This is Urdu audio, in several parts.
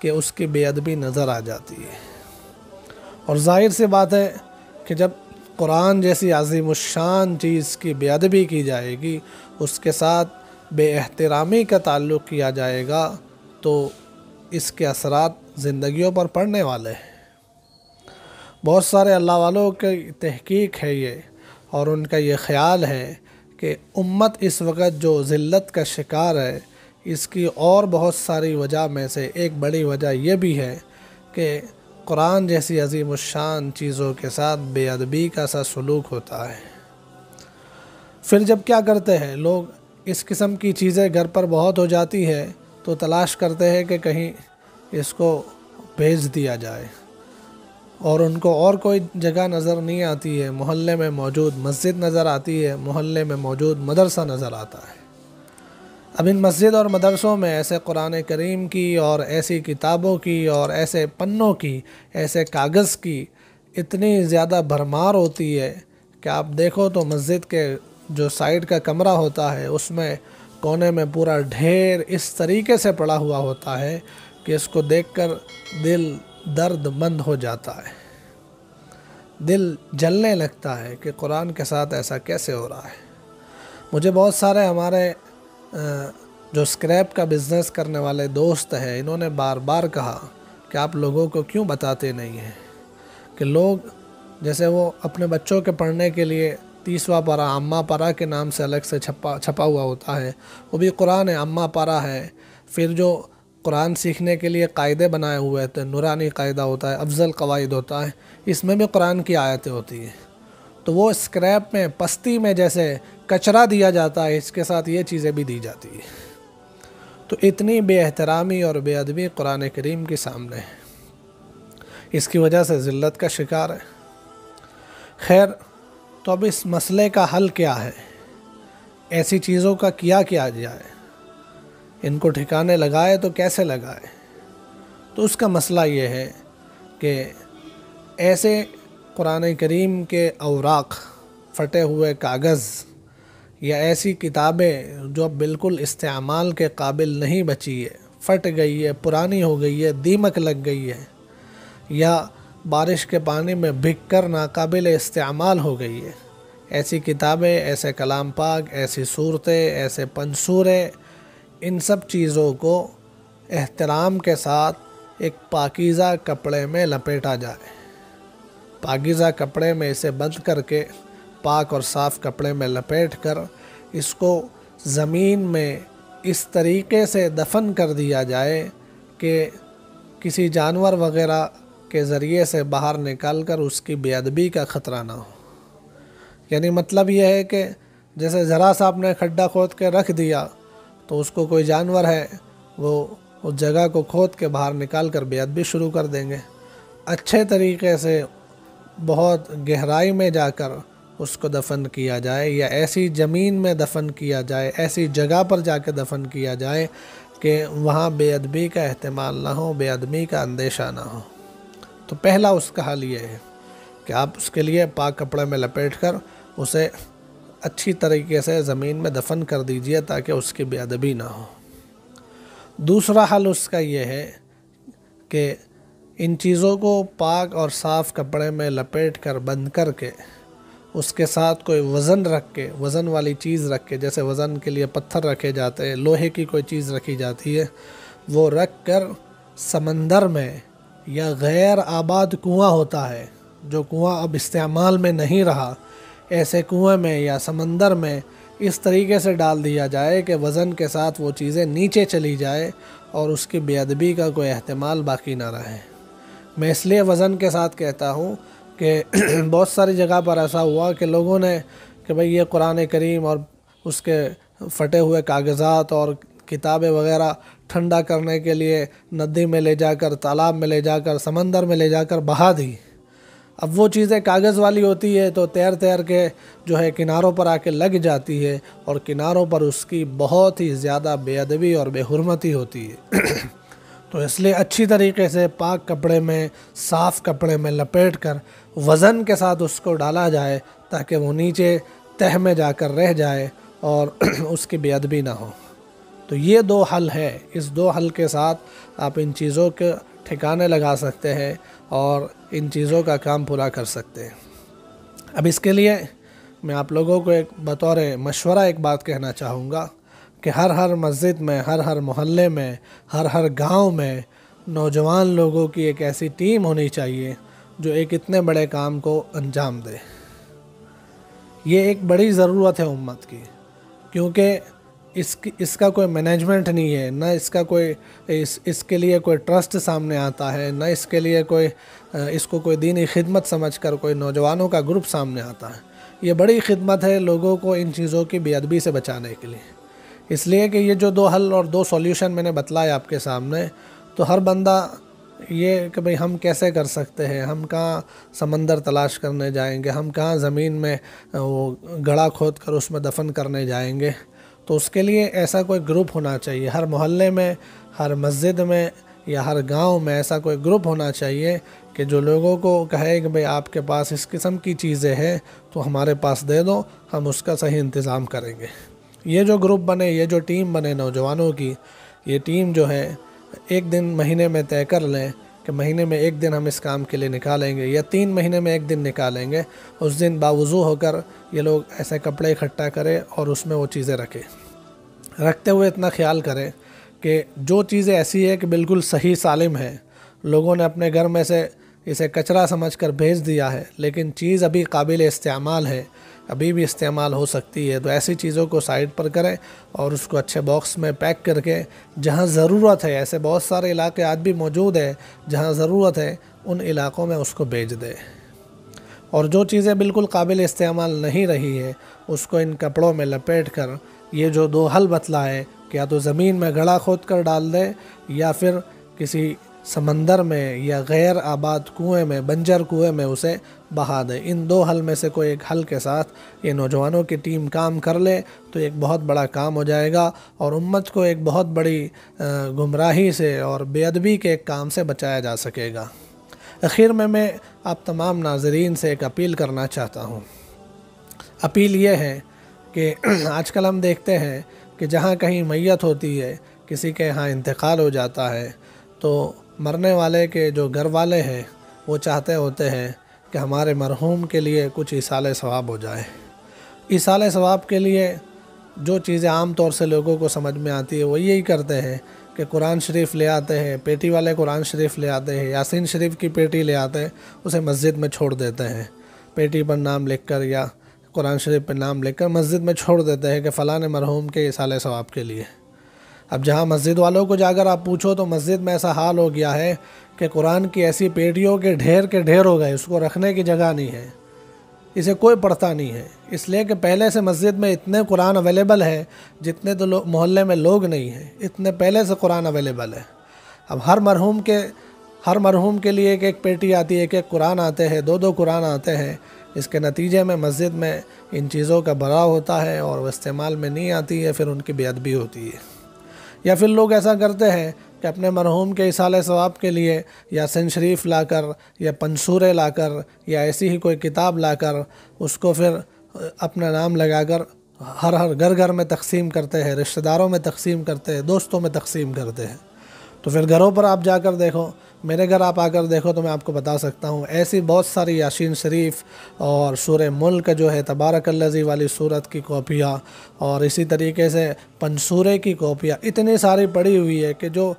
کہ اس کی بے ادبی نظر آ جاتی ہے۔ اور ظاہر سی بات ہے کہ جب قرآن جیسی عظیم الشان چیز کی بے ادبی کی جائے گی، اس کے ساتھ بے احترامی کا تعلق کیا جائے گا، تو اس کے اثرات زندگیوں پر پڑنے والے ہیں۔ بہت سارے اللہ والوں کی تحقیق ہے یہ، اور ان کا یہ خیال ہے کہ امت اس وقت جو ذلت کا شکار ہے، اس کی اور بہت ساری وجہ میں سے ایک بڑی وجہ یہ بھی ہے کہ قرآن جیسی عظیم الشان چیزوں کے ساتھ بے ادبی کا سا سلوک ہوتا ہے۔ پھر جب کیا کرتے ہیں لوگ، اس قسم کی چیزیں گھر پر بہت ہو جاتی ہے تو تلاش کرتے ہیں کہ کہیں اس کو بھیج دیا جائے، اور ان کو اور کوئی جگہ نظر نہیں آتی ہے، محلے میں موجود مسجد نظر آتی ہے، محلے میں موجود مدرسہ نظر آتا ہے۔ اب ان مسجد اور مدرسوں میں ایسے قرآن کریم کی اور ایسی کتابوں کی اور ایسے پنوں کی، ایسے کاغذ کی اتنی زیادہ بھرمار ہوتی ہے کہ آپ دیکھو تو مسجد کے جو سائیڈ کا کمرہ ہوتا ہے، اس میں کونے میں پورا ڈھیر اس طریقے سے پڑا ہوا ہوتا ہے کہ اس کو دیکھ کر دل درد مند ہو جاتا ہے، دل جلنے لگتا ہے کہ قرآن کے ساتھ ایسا کیسے ہو رہا ہے۔ مجھے بہت سارے ہمارے جو اسکریپ کا بزنس کرنے والے دوست ہیں، انہوں نے بار بار کہا کہ آپ لوگوں کو کیوں بتاتے نہیں ہیں کہ لوگ جیسے وہ اپنے بچوں کے پڑھنے کے لیے 30واں پارہ عامہ پارہ کے نام سے الگ سے چھپا ہوا ہوتا ہے، وہ بھی قرآن عامہ پارہ ہے۔ پھر جو قرآن سیکھنے کے لیے قاعدے بنائے ہوئے تھے، نورانی قاعدہ ہوتا ہے، افضل قواعد ہوتا ہے، اس میں بھی قرآن کی آیتیں ہوتی ہیں۔ تو وہ اسکریپ میں، پستی میں جیسے کچرا دیا جاتا ہے، اس کے ساتھ یہ چیزیں بھی دی جاتی ہیں۔ تو اتنی بے احترامی اور بے ادبی قرآن کریم کے سامنے ہے، اس کی وجہ سے ذلت کا شکار ہے۔ خیر، تو اب اس مسئلے کا حل کیا ہے؟ ایسی چیزوں کا کیا جائے؟ ان کو ٹھکانے لگائے تو کیسے لگائے؟ تو اس کا مسئلہ یہ ہے کہ ایسے قرآن کریم کے اوراق، پھٹے ہوئے کاغذ یا ایسی کتابیں جو اب بالکل استعمال کے قابل نہیں بچی ہے، پھٹ گئی ہے، پرانی ہو گئی ہے، دیمک لگ گئی ہے، یا بارش کے پانی میں بھگ کر ناقابل استعمال ہو گئی ہے، ایسی کتابیں، ایسے کلام پاک، ایسی صورتیں، ایسے پنصورے، ان سب چیزوں کو احترام کے ساتھ ایک پاکیزہ کپڑے میں لپیٹا جائے، پاکیزہ کپڑے میں اسے بند کر کے، پاک اور صاف کپڑے میں لپیٹ کر اس کو زمین میں اس طریقے سے دفن کر دیا جائے کہ کسی جانور وغیرہ کے ذریعے سے باہر نکال کر اس کی بے ادبی کا خطرہ نہ ہو۔ یعنی مطلب یہ ہے کہ جیسے ذرا سا آپ نے کھڈا کھود کے رکھ دیا تو اس کو کوئی جانور ہے وہ اس جگہ کو کھود کے باہر نکال کر بے ادبی شروع کر دیں گے۔ اچھے طریقے سے بہت گہرائی میں جا کر اس کو دفن کیا جائے، یا ایسی زمین میں دفن کیا جائے، ایسی جگہ پر جا کے دفن کیا جائے کہ وہاں بے ادبی کا احتمال نہ ہو، بے ادبی کا اندیشہ نہ ہو۔ تو پہلا اس کا حل یہ ہے کہ آپ اس کے لیے پاک کپڑے میں لپیٹ کر اسے اچھی طریقے سے زمین میں دفن کر دیجئے تاکہ اس کی بے ادبی نہ ہو۔ دوسرا حل اس کا یہ ہے کہ ان چیزوں کو پاک اور صاف کپڑے میں لپیٹ کر بند کر کے اس کے ساتھ کوئی وزن رکھ کے، وزن والی چیز رکھ کے، جیسے وزن کے لیے پتھر رکھے جاتے ہیں، لوہے کی کوئی چیز رکھی جاتی ہے، وہ رکھ کر سمندر میں، یا غیر آباد کنواں ہوتا ہے جو کنواں اب استعمال میں نہیں رہا، ایسے کنویں میں یا سمندر میں اس طریقے سے ڈال دیا جائے کہ وزن کے ساتھ وہ چیزیں نیچے چلی جائے اور اس کی بے ادبی کا کوئی احتمال باقی نہ رہے۔ میں اس لیے وزن کے ساتھ کہتا ہوں کہ بہت ساری جگہ پر ایسا ہوا کہ لوگوں نے کہ بھئی یہ قرآن کریم اور اس کے پھٹے ہوئے کاغذات اور کتابیں وغیرہ ٹھنڈا کرنے کے لیے ندی میں لے جا کر، تالاب میں لے جا کر، سمندر میں لے جا کر بہا دی۔ اب وہ چیزیں کاغذ والی ہوتی ہے تو تیر تیر کے جو ہے کناروں پر آ کے لگ جاتی ہے، اور کناروں پر اس کی بہت ہی زیادہ بے ادبی اور بے حرمتی ہوتی ہے۔ تو اس لیے اچھی طریقے سے پاک کپڑے میں، صاف کپڑے میں لپیٹ کر وزن کے ساتھ اس کو ڈالا جائے تاکہ وہ نیچے تہہ میں جا کر رہ جائے اور اس کی بے ادبی نہ ہو۔ تو یہ دو حل ہے، اس دو حل کے ساتھ آپ ان چیزوں کے ٹھکانے لگا سکتے ہیں اور ان چیزوں کا کام پورا کر سکتے ہیں۔ اب اس کے لیے میں آپ لوگوں کو ایک بطور مشورہ ایک بات کہنا چاہوں گا کہ ہر مسجد میں، ہر محلے میں، ہر گاؤں میں نوجوان لوگوں کی ایک ایسی ٹیم ہونی چاہیے جو ایک اتنے بڑے کام کو انجام دے۔ یہ ایک بڑی ضرورت ہے امت کی، کیونکہ اس کا کوئی مینجمنٹ نہیں ہے، نہ اس کا کوئی اس کے لیے کوئی ٹرسٹ سامنے آتا ہے، نہ اس کے لیے اس کو کوئی دینی خدمت سمجھ کر کوئی نوجوانوں کا گروپ سامنے آتا ہے۔ یہ بڑی خدمت ہے لوگوں کو ان چیزوں کی بے ادبی سے بچانے کے لیے۔ اس لیے کہ یہ جو دو حل اور دو سولیوشن میں نے بتلایا آپ کے سامنے، تو ہر بندہ یہ کہ بھئی ہم کیسے کر سکتے ہیں، ہم کہاں سمندر تلاش کرنے جائیں گے، ہم کہاں زمین میں وہ گڑھا کھود کر اس میں دفن کرنے جائیں گے۔ تو اس کے لیے ایسا کوئی گروپ ہونا چاہیے، ہر محلے میں، ہر مسجد میں یا ہر گاؤں میں ایسا کوئی گروپ ہونا چاہیے کہ جو لوگوں کو کہے کہ بھئی آپ کے پاس اس قسم کی چیزیں ہیں تو ہمارے پاس دے دو، ہم اس کا صحیح انتظام کریں گے۔ یہ جو گروپ بنے، یہ جو ٹیم بنے نوجوانوں کی، یہ ٹیم جو ہے ایک دن مہینے میں طے کر لیں کہ مہینے میں ایک دن ہم اس کام کے لیے نکالیں گے، یا 3 مہینے میں ایک دن نکالیں گے۔ اس دن باوضو ہو کر یہ لوگ ایسے کپڑے اکٹھا کریں اور اس میں وہ چیزیں رکھتے ہوئے اتنا خیال کریں کہ جو چیزیں ایسی ہے کہ بالکل صحیح سالم ہے، لوگوں نے اپنے گھر میں سے اسے کچرا سمجھ کر بھیج دیا ہے، لیکن چیز ابھی قابل استعمال ہے، ابھی بھی استعمال ہو سکتی ہے، تو ایسی چیزوں کو سائڈ پر کریں اور اس کو اچھے باکس میں پیک کر کے جہاں ضرورت ہے، ایسے بہت سارے علاقے آج بھی موجود ہیں جہاں ضرورت ہے، ان علاقوں میں اس کو بھیج دیں۔ اور جو چیزیں بالکل قابل استعمال نہیں رہی ہے اس کو ان کپڑوں میں لپیٹ کر یہ جو دو حل بتلائے کہ یا تو زمین میں گڑھا کھود کر ڈال دے یا پھر کسی سمندر میں یا غیر آباد کنویں میں، بنجر کنویں میں اسے بہا دے۔ ان دو حل میں سے کوئی ایک حل کے ساتھ یہ نوجوانوں کی ٹیم کام کر لے تو ایک بہت بڑا کام ہو جائے گا اور امت کو ایک بہت بڑی گمراہی سے اور بے ادبی کے ایک کام سے بچایا جا سکے گا۔ اخیر میں آپ تمام ناظرین سے ایک اپیل کرنا چاہتا ہوں۔ اپیل یہ ہے کہ آج کل ہم دیکھتے ہیں کہ جہاں کہیں میت ہوتی ہے، کسی کے یہاں انتقال ہو جاتا ہے، تو مرنے والے کے جو گھر والے ہیں وہ چاہتے ہوتے ہیں کہ ہمارے مرحوم کے لیے کچھ ایصال ثواب ہو جائے۔ ایصال ثواب کے لیے جو چیزیں عام طور سے لوگوں کو سمجھ میں آتی ہے وہ یہی کرتے ہیں کہ قرآن شریف لے آتے ہیں، پیٹی والے قرآن شریف لے آتے ہیں، یاسین شریف کی پیٹی لے آتے ہیں، اسے مسجد میں چھوڑ دیتے ہیں، پیٹی پر نام لکھ کر یا قرآن شریف پہ نام لکھ کر مسجد میں چھوڑ دیتے ہیں کہ فلاں مرحوم کے ایصال ثواب کے لیے۔ اب جہاں مسجد والوں کو جا کر آپ پوچھو تو مسجد میں ایسا حال ہو گیا ہے کہ قرآن کی ایسی پیٹیوں کے ڈھیر ہو گئے، اس کو رکھنے کی جگہ نہیں ہے، اسے کوئی پڑھتا نہیں ہے، اس لیے کہ پہلے سے مسجد میں اتنے قرآن اویلیبل ہے جتنے تو محلے میں لوگ نہیں ہیں، اتنے پہلے سے قرآن اویلیبل ہے۔ اب ہر مرحوم کے لیے ایک پیٹی آتی ہے، ایک قرآن آتے ہیں، 2 قرآن آتے ہیں، اس کے نتیجے میں مسجد میں ان چیزوں کا بھرا ہوتا ہے اور وہ استعمال میں نہیں آتی ہے، پھر ان کی بے ادبی ہوتی ہے۔ یا پھر لوگ ایسا کرتے ہیں کہ اپنے مرحوم کے ایصال ثواب کے لیے یاسین شریف لا کر یا پنسورے لا کر یا ایسی ہی کوئی کتاب لا کر اس کو پھر اپنا نام لگا کر ہر گھر میں تقسیم کرتے ہیں، رشتہ داروں میں تقسیم کرتے ہیں، دوستوں میں تقسیم کرتے ہیں۔ تو پھر گھروں پر آپ جا کر دیکھو، میرے گھر آپ آ کر دیکھو تو میں آپ کو بتا سکتا ہوں ایسی بہت ساری یاسین شریف اور سورہ ملک جو ہے تبارک الذی والی سورت کی کاپیاں اور اسی طریقے سے پنسورے کی کاپیاں اتنی ساری پڑی ہوئی ہے کہ جو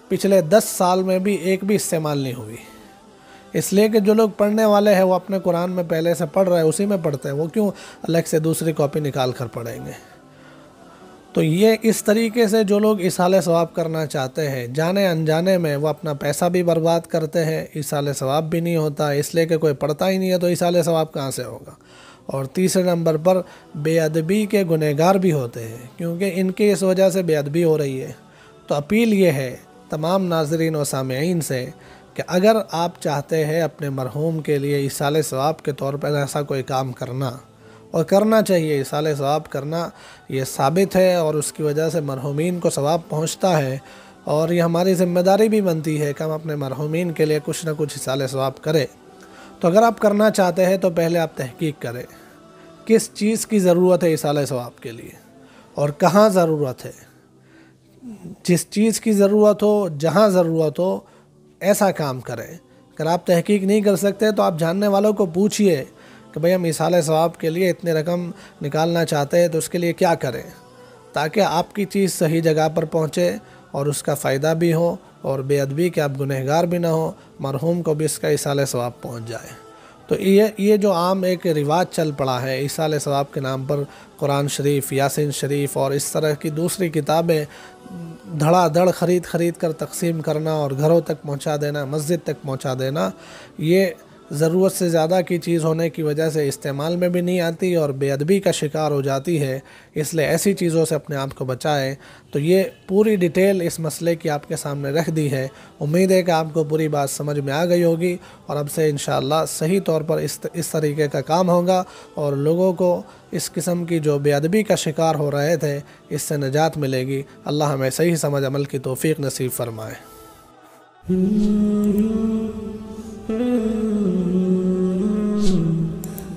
پچھلے 10 سال میں بھی ایک بھی استعمال نہیں ہوئی۔ اس لیے کہ جو لوگ پڑھنے والے ہیں وہ اپنے قرآن میں پہلے سے پڑھ رہے ہیں، اسی میں پڑھتے ہیں، وہ کیوں الگ سے دوسری کاپی نکال کر پڑھیں گے؟ تو یہ اس طریقے سے جو لوگ ایصال ثواب کرنا چاہتے ہیں جانے انجانے میں وہ اپنا پیسہ بھی برباد کرتے ہیں، ایصال ثواب بھی نہیں ہوتا، اس لیے کہ کوئی پڑھتا ہی نہیں ہے تو ایصال ثواب کہاں سے ہوگا۔ اور تیسرے نمبر پر بے ادبی کے گنہگار بھی ہوتے ہیں، کیونکہ ان کی اس وجہ سے بے ادبی ہو رہی ہے۔ تو اپیل یہ ہے تمام ناظرین و سامعین سے کہ اگر آپ چاہتے ہیں اپنے مرحوم کے لیے ایصال ثواب کے طور پر ایسا کوئی کام کرنا، اور کرنا چاہیے، ایصال ثواب کرنا یہ ثابت ہے اور اس کی وجہ سے مرحومین کو ثواب پہنچتا ہے، اور یہ ہماری ذمہ داری بھی بنتی ہے کہ ہم اپنے مرحومین کے لیے کچھ نہ کچھ ایصال ثواب کریں۔ تو اگر آپ کرنا چاہتے ہیں تو پہلے آپ تحقیق کریں کس چیز کی ضرورت ہے ایصال ثواب کے لیے اور کہاں ضرورت ہے، جس چیز کی ضرورت ہو، جہاں ضرورت ہو، ایسا کام کریں۔ اگر آپ تحقیق نہیں کر سکتے تو آپ جاننے والوں کو پوچھئے کہ بھئی ہم ایصال ثواب کے لیے اتنے رقم نکالنا چاہتے ہیں تو اس کے لیے کیا کریں، تاکہ آپ کی چیز صحیح جگہ پر پہنچے اور اس کا فائدہ بھی ہو، اور بے ادبی کے آپ گنہگار بھی نہ ہو، مرحوم کو بھی اس کا ایصال ثواب پہنچ جائے۔ تو یہ جو عام ایک رواج چل پڑا ہے ایصال ثواب کے نام پر، قرآن شریف، یاسین شریف اور اس طرح کی دوسری کتابیں دھڑا دھڑ خرید کر تقسیم کرنا اور گھروں تک پہنچا دینا، مسجد تک پہنچا دینا، یہ ضرورت سے زیادہ کی چیز ہونے کی وجہ سے استعمال میں بھی نہیں آتی اور بے ادبی کا شکار ہو جاتی ہے۔ اس لیے ایسی چیزوں سے اپنے آپ کو بچائیں۔ تو یہ پوری ڈیٹیل اس مسئلے کی آپ کے سامنے رکھ دی ہے۔ امید ہے کہ آپ کو پوری بات سمجھ میں آ گئی ہوگی، اور اب سے انشاءاللہ صحیح طور پر اس طریقے کا کام ہوگا، اور لوگوں کو اس قسم کی جو بے ادبی کا شکار ہو رہے تھے اس سے نجات ملے گی۔ اللہ ہمیں صحیح سمجھ عمل کی توفیق نصیب فرمائے۔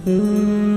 Mm-hmm.